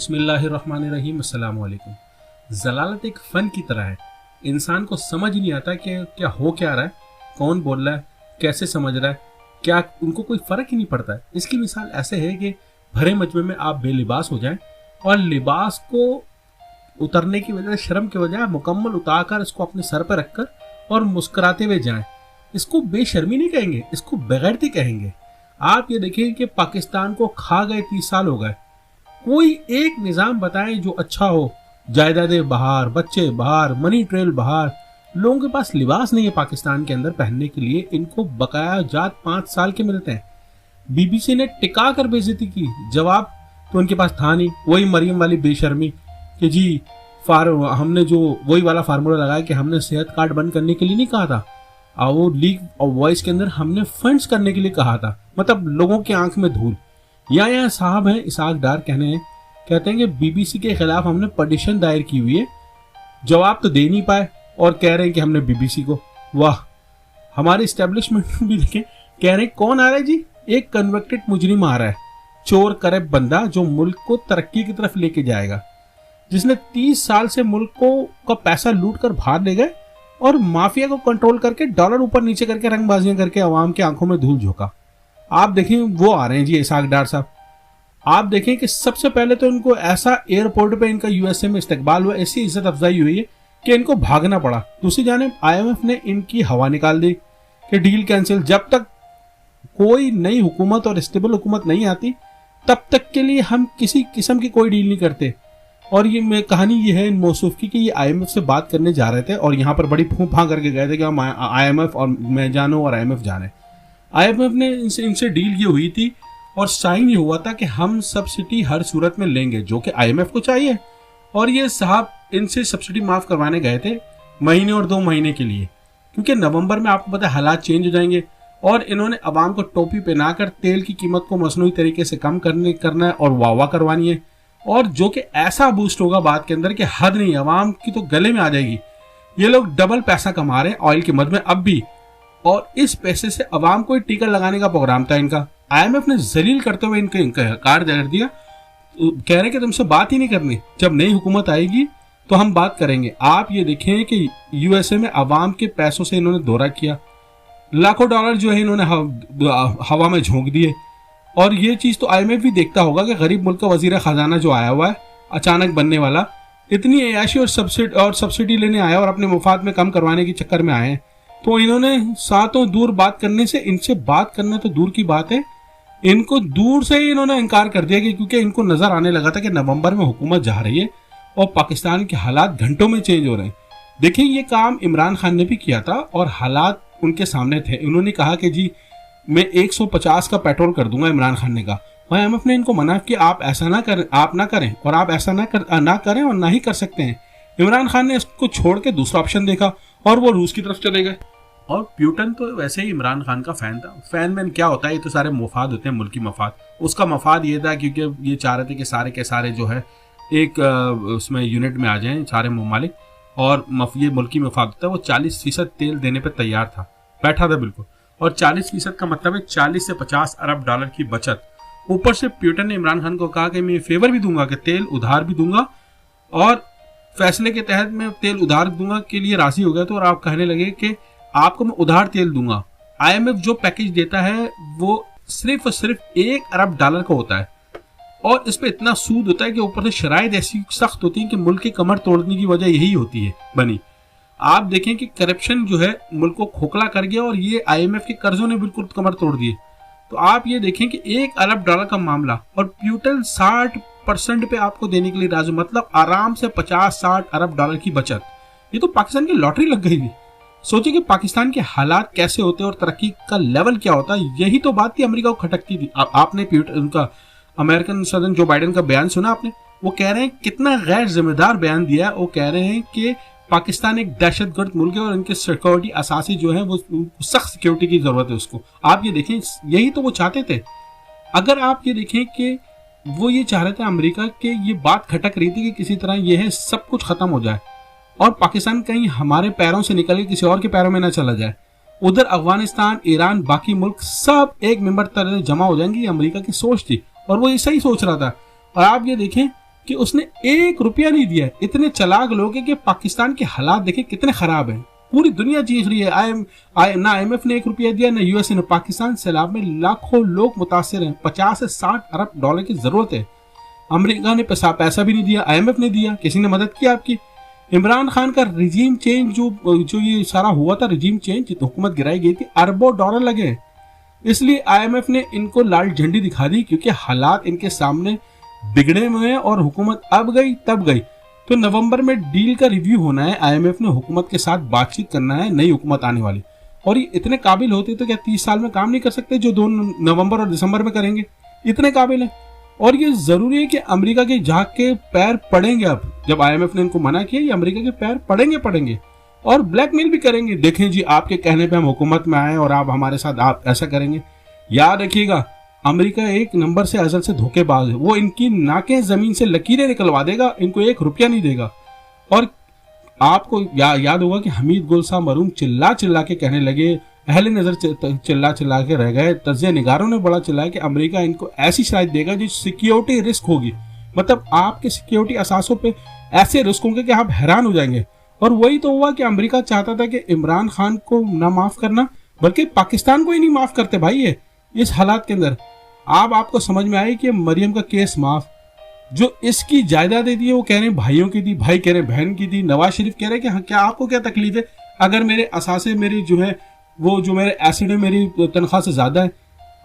बिस्मिल्लाहिर्रहमानिर्रहीम अस्सलाम वालेकुम। जलालत एक फ़न की तरह है। इंसान को समझ ही नहीं आता कि क्या हो क्या रहा है, कौन बोल रहा है, कैसे समझ रहा है, क्या उनको कोई फ़र्क ही नहीं पड़ता है। इसकी मिसाल ऐसे है कि भरे मजमे में आप बेलिबास हो जाएं और लिबास को उतरने की वजह, शर्म की वजह मुकम्मल उतार कर इसको अपने सर पर रखकर और मुस्कुराते हुए जाएं। इसको बेशर्मी नहीं कहेंगे, इसको बेगैरती कहेंगे। आप ये देखें कि पाकिस्तान को खा गए 30 साल हो गए। कोई एक निज़ाम बताएं जो अच्छा हो। जायदादें बाहर, बच्चे बाहर, मनी ट्रेल बाहर, लोगों के पास लिबास नहीं है पाकिस्तान के अंदर पहनने के लिए। इनको बकाया जात 5 साल के मिलते हैं। बीबीसी ने टिका कर बेइज्जती की, जवाब तो उनके पास था नहीं। वही मरियम वाली बेशर्मी कि जी हमने जो वही वाला फार्मूला लगाया कि हमने सेहत कार्ड बंद करने के लिए नहीं कहा था, और वो लीक और वॉइस के अंदर हमने फंड्स करने के लिए कहा था। मतलब लोगों की आंख में धूल। यहाँ साहब हैं इसाक डार कहते हैं कि बीबीसी के खिलाफ हमने पटिशन दायर की हुई है, जवाब तो दे नहीं पाए और कह रहे हैं कि हमने बीबीसी को। वाह, हमारे इस्टेब्लिशमेंट भी देखें, कह रहे हैं कौन आ रहा है जी, एक कन्विक्टेड मुजरिम आ रहा है, चोर करप्ट बंदा जो मुल्क को तरक्की की तरफ लेके जाएगा, जिसने 30 साल से मुल्क का पैसा लूट कर बाहर ले गए और माफिया को कंट्रोल करके डॉलर ऊपर नीचे करके रंगबाजियां करके अवाम की आंखों में धूल झोंका। आप देखें वो आ रहे हैं जी इसाक डार साहब। आप देखें कि सबसे पहले तो इनको ऐसा एयरपोर्ट पे इनका यूएसए में इस्तकबाल हुआ, ऐसी इज्जत अफजाई हुई है कि इनको भागना पड़ा। दूसरी जानिब आईएमएफ ने इनकी हवा निकाल दी कि डील कैंसिल। जब तक कोई नई हुकूमत और स्टेबल हुकूमत नहीं आती तब तक के लिए हम किसी किस्म की कोई डील नहीं करते। और ये कहानी ये है इन मौसूफ की कि ये आईएमएफ से बात करने जा रहे थे और यहाँ पर बड़ी फूं फां करके गए थे कि हम आईएमएफ और मैं जानो और आईएमएफ जाने। आईएमएफ ने इनसे डील ये हुई थी और साइन ये हुआ था कि हम सब्सिडी हर सूरत में लेंगे, जो कि आईएमएफ को चाहिए। और ये साहब इनसे सब्सिडी माफ करवाने गए थे महीने और 2 महीने के लिए, क्योंकि नवंबर में आपको पता है हालात चेंज हो जाएंगे और इन्होंने अवाम को टोपी पहनाकर तेल की कीमत को मसनूई तरीके से कम करना है और वाह करवानी है। और जो कि ऐसा बूस्ट होगा बात के अंदर कि हद नहीं, अवाम की तो गले में आ जाएगी। ये लोग डबल पैसा कमा रहे हैं ऑयल की मद में अब भी, और इस पैसे से अवाम को टीका लगाने का प्रोग्राम था इनका। आईएमएफ ने जलील करते हुए इनका इनकार कर दिया, कह रहे कि तुमसे बात ही नहीं करनी, जब नई हुकूमत आएगी तो हम बात करेंगे। आप ये देखें कि यूएसए में अवाम के पैसों से इन्होंने दौरा किया, लाखों डॉलर जो है इन्होंने हवा में झोंक दिए। और ये चीज तो आईएमएफ भी देखता होगा कि गरीब मुल्क का वजीर खजाना जो आया हुआ है अचानक बनने वाला, इतनी अयाशी और सब्सिडी लेने आया और अपने मुफाद में कम करवाने के चक्कर में आए हैं। तो इन्होंने सातों दूर बात करने से, इनसे बात करना तो दूर की बात है, इनको दूर से ही इन्होंने इनकार कर दिया, क्योंकि इनको नजर आने लगा था कि नवंबर में हुकूमत जा रही है और पाकिस्तान के हालात घंटों में चेंज हो रहे हैं। देखिए ये काम इमरान खान ने भी किया था और हालात उनके सामने थे। उन्होंने कहा कि जी मैं 150 का पेट्रोल कर दूंगा, इमरान खान ने कहा। आईएमएफ ने इनको मना कि आप ऐसा ना करें, आप ना करें और आप ऐसा ना करें और ना ही कर सकते हैं। इमरान खान ने इसको छोड़ के दूसरा ऑप्शन देखा और वो रूस की तरफ चले गए। और प्यूटन तो वैसे ही इमरान खान का फैन था। फैन मैन क्या होता है, ये तो सारे मफाद होते हैं, मुल्की मफाद। उसका मफाद ये था क्योंकि ये चाह रहे थे कि सारे के सारे जो है एक उसमें यूनिट में आ जाएं सारे ममालिक, और ये मुल्की मफाद होता है। वो 40% तेल देने पर तैयार था, बैठा था बिल्कुल। और 40% का मतलब है 40 से 50 अरब डॉलर की बचत। ऊपर से प्यूटन ने इमरान खान को कहा कि मैं फेवर भी दूंगा कि तेल उधार भी दूंगा, और फैसले के तहत मैं तेल उधार दूंगा के लिए राजी हो गया। तो और आप कहने लगे कि आपको मैं उधार तेल दूंगा। आईएमएफ जो पैकेज देता है वो सिर्फ और सिर्फ 1 अरब डॉलर का होता है, और इस पे इतना सूद होता है कि ऊपर से शराइत ऐसी सख्त होती है कि मुल्क की कमर तोड़ने की वजह यही होती है बनी। आप देखें कि करप्शन जो है मुल्क को खोखला कर गया और ये आईएमएफ के कर्जों ने बिल्कुल कमर तोड़ दिए। तो आप ये देखें कि 1 अरब डॉलर का मामला और प्यूटन 60% पे आपको देने के लिए राजी, मतलब आराम से 50-60 अरब डॉलर की बचत। ये तो पाकिस्तान की लॉटरी लग गई थी। सोचिए कि पाकिस्तान के हालात कैसे होते और तरक्की का लेवल क्या होता है। यही तो बात थी अमेरिका को खटकती थी। आपने उनका अमेरिकन सदन जो बाइडेन का बयान सुना आपने, वो कह रहे हैं कितना गैर जिम्मेदार बयान दिया। वो कह रहे हैं कि पाकिस्तान एक दहशतगर्द मुल्क है और इनके सिक्योरिटी असासी जो है वो सख्त सिक्योरिटी की जरूरत है उसको। आप ये देखें, यही तो वो चाहते थे। अगर आप ये देखें कि वो ये चाह रहे थे अमेरिका के, ये बात खटक रही थी कि किसी तरह ये है सब कुछ खत्म हो जाए और पाकिस्तान कहीं हमारे पैरों से निकल के किसी और के पैरों में ना चला जाए। उधर अफगानिस्तान, ईरान, बाकी मुल्क सब एक मेंबर तरह जमा हो जाएंगे। ये अमेरिका की सोच थी और वो ऐसा ही सोच रहा था। और आप ये देखें कि उसने 1 रुपया नहीं दिया। इतने चालाक लोग हैं कि पाकिस्तान के हालात देखें कितने खराब हैं, पूरी दुनिया चीख रही है। ना IMF ने 1 रुपया दिया, ना USA ने। पाकिस्तान सैलाब में लाखों लोग मुतासिर हैं, 50 से 60 अरब डॉलर की जरूरत है। अमेरिका ने पैसा भी नहीं दिया, IMF ने दिया, किसी ने मदद की आपकी? इमरान खान का रिजीम चेंज जो ये सारा हुआ था, रिजीम चेंज, हुकूमत गिराई गई थी, अरबों डॉलर लगे। इसलिए IMF ने इनको लाल झंडी दिखा दी, क्योंकि हालात इनके सामने बिगड़े हुए हैं और हुकूमत अब गई तब गई। तो नवंबर में डील का रिव्यू होना है, IMF ने हुकूमत के साथ बातचीत करना है, नई हुकूमत आने वाली। और ये इतने काबिल होते तो क्या 30 साल में काम नहीं कर सकते जो 2 नवंबर और दिसंबर में करेंगे? इतने काबिल है। और ये जरूरी है कि अमेरिका के झाग के पैर पड़ेंगे। अब जब IMF ने इनको मना किया, ये अमेरिका के पैर पड़ेंगे और ब्लैकमेल भी करेंगे। देखें जी, आपके कहने पे हम हुकूमत में आए और आप हमारे साथ आप ऐसा करेंगे। याद रखिएगा, अमेरिका एक नंबर से अजल से धोखेबाज है। वो इनकी नाकें जमीन से लकीरें निकलवा देगा, इनको 1 रुपया नहीं देगा। और आपको याद होगा कि हमीद गुल साहब मरूम चिल्ला के कहने लगे, अहले नजर चिल्ला के रह गए, तज्जिया निगारों ने बड़ा चिल्लाया कि अमेरिका इनको ऐसी शराइत देगा जो सिक्योरिटी रिस्क होगी। मतलब आपके सिक्योरिटी असासों पे ऐसे रिस्क होंगे कि आप हैरान हो जाएंगे। और वही तो हुआ कि अमेरिका चाहता था कि इमरान खान को ना माफ करना, बल्कि पाकिस्तान को ही नहीं माफ करते भाई। ये इस हालात के अंदर आपको समझ में आई कि मरियम का केस माफ, जो इसकी जायदाद दी है वो कह रहे हैं भाइयों की थी, भाई कह रहे हैं बहन की थी, नवाज शरीफ कह रहे हैं कि हाँ, क्या आपको क्या तकलीफ है अगर मेरे असासे मेरी जो है वो जो मेरे एसिड है मेरी तनख्वाह से ज्यादा है।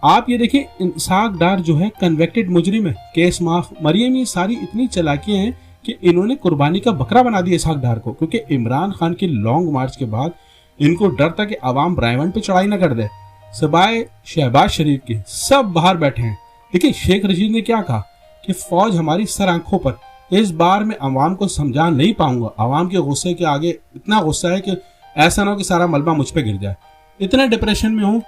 आप ये देखिए, इसाक डार जो है कन्वेक्टेड मुजरिम है, केस माफ। मरियम, ये सारी इतनी चालाकियां हैं कि इन्होंने कुर्बानी का बकरा बना दिया इसाक डार को, क्योंकि इमरान खान की लॉन्ग मार्च के बाद इनको डर था कि अवाम रायवंड पे चढ़ाई ना कर दे। सबाए शहबाज शरीफ के सब बाहर बैठे हैं। देखिए, शेख रशीद ने क्या कहा कि फौज हमारी सर आंखों पर, इस बार मैं अवाम को समझा नहीं पाऊंगा। अवाम के गुस्से के आगे इतना गुस्सा है कि ऐसा ना हो कि सारा मलबा मुझ पे गिर जाए। इतना डिप्रेशन में हूं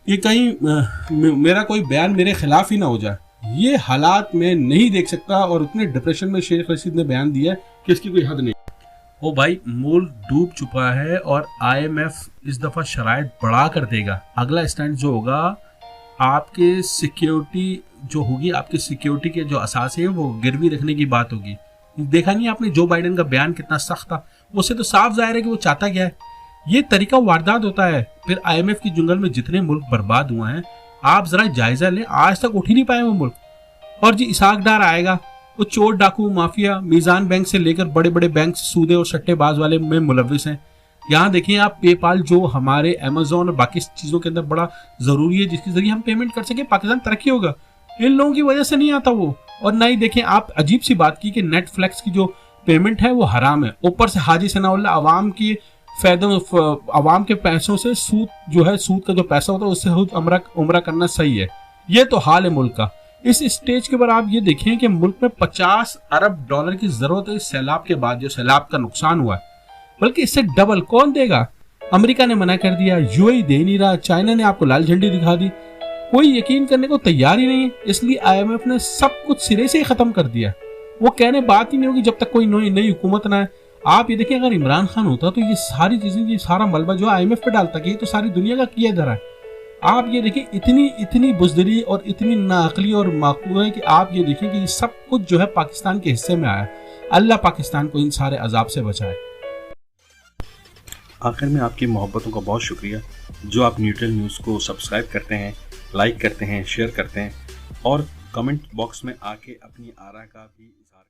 कि कहीं मेरा कोई बयान मेरे खिलाफ ही ना हो जाए। ये हालात में नहीं देख सकता। और इतने डिप्रेशन में शेख रशीद ने बयान दिया है कि इसकी कोई हद नहीं। ओ भाई, मुल्क डूब चुका है और IMF इस दफा शराइत बढ़ा कर देगा। अगला स्टैंड जो होगा, आपके सिक्योरिटी जो होगी, आपकी सिक्योरिटी के जो असासे हैं वो गिरवी रखने की बात होगी। देखा नहीं आपने जो बाइडेन का बयान कितना सख्त था? उससे तो साफ जाहिर है कि वो चाहता क्या है। ये तरीका वारदात होता है। फिर IMF की जंगल में जितने मुल्क बर्बाद हुए हैं, आप जरा जायजा लें, आज तक उठ ही नहीं पाए वो मुल्क। और जी इसाक डार आएगा, वो चोर डाकू माफिया मीजान बैंक से लेकर बड़े बड़े बैंक सूदे और सट्टेबाज वाले में मुलविस हैं। यहाँ देखिए आप, पेपाल जो हमारे अमेजोन और बाकी चीजों के अंदर बड़ा जरूरी है, जिसके जरिए हम पेमेंट कर सके, पाकिस्तान तरक्की होगा, इन लोगों की वजह से नहीं आता वो। और ना ही देखें आप, अजीब सी बात की कि नेटफ्लिक्स की जो पेमेंट है वो हराम है। ऊपर से हाजी सनाउल्लाह अवाम की अवाम के पैसों से सूद जो है, सूद का जो पैसा होता है उससे उम्रा करना सही है। ये तो हाल है मुल्क का। इस स्टेज के बाद आप ये देखें कि मुल्क में 50 अरब डॉलर की जरूरत है इस सैलाब के बाद, जो सैलाब का नुकसान हुआ है, बल्कि इससे डबल कौन देगा? अमेरिका ने मना कर दिया, UAE दे नहीं रहा, चाइना ने आपको लाल झंडी दिखा दी, कोई यकीन करने को तैयार ही नहीं है। इसलिए IMF ने सब कुछ सिरे से ही खत्म कर दिया। वो कहने बात ही नहीं होगी जब तक कोई नई हुकूमत ना है। आप ये देखिए, अगर इमरान खान होता तो ये सारी चीजें, ये सारा मलबा जो IMF पे डालता कि ये तो सारी दुनिया का किया धरा है। आप ये देखिए, इतनी बुजदिली और इतनी नाअक्ली और माकूल है कि आप ये देखें कि ये सब कुछ जो है पाकिस्तान के हिस्से में आया। अल्लाह पाकिस्तान को इन सारे अजाब से बचाए। आखिर में आपकी मोहब्बतों का बहुत शुक्रिया जो आप न्यूट्रल न्यूज़ को सब्सक्राइब करते हैं, लाइक करते हैं, शेयर करते हैं और कमेंट बॉक्स में आके अपनी आरा का भी इज़हार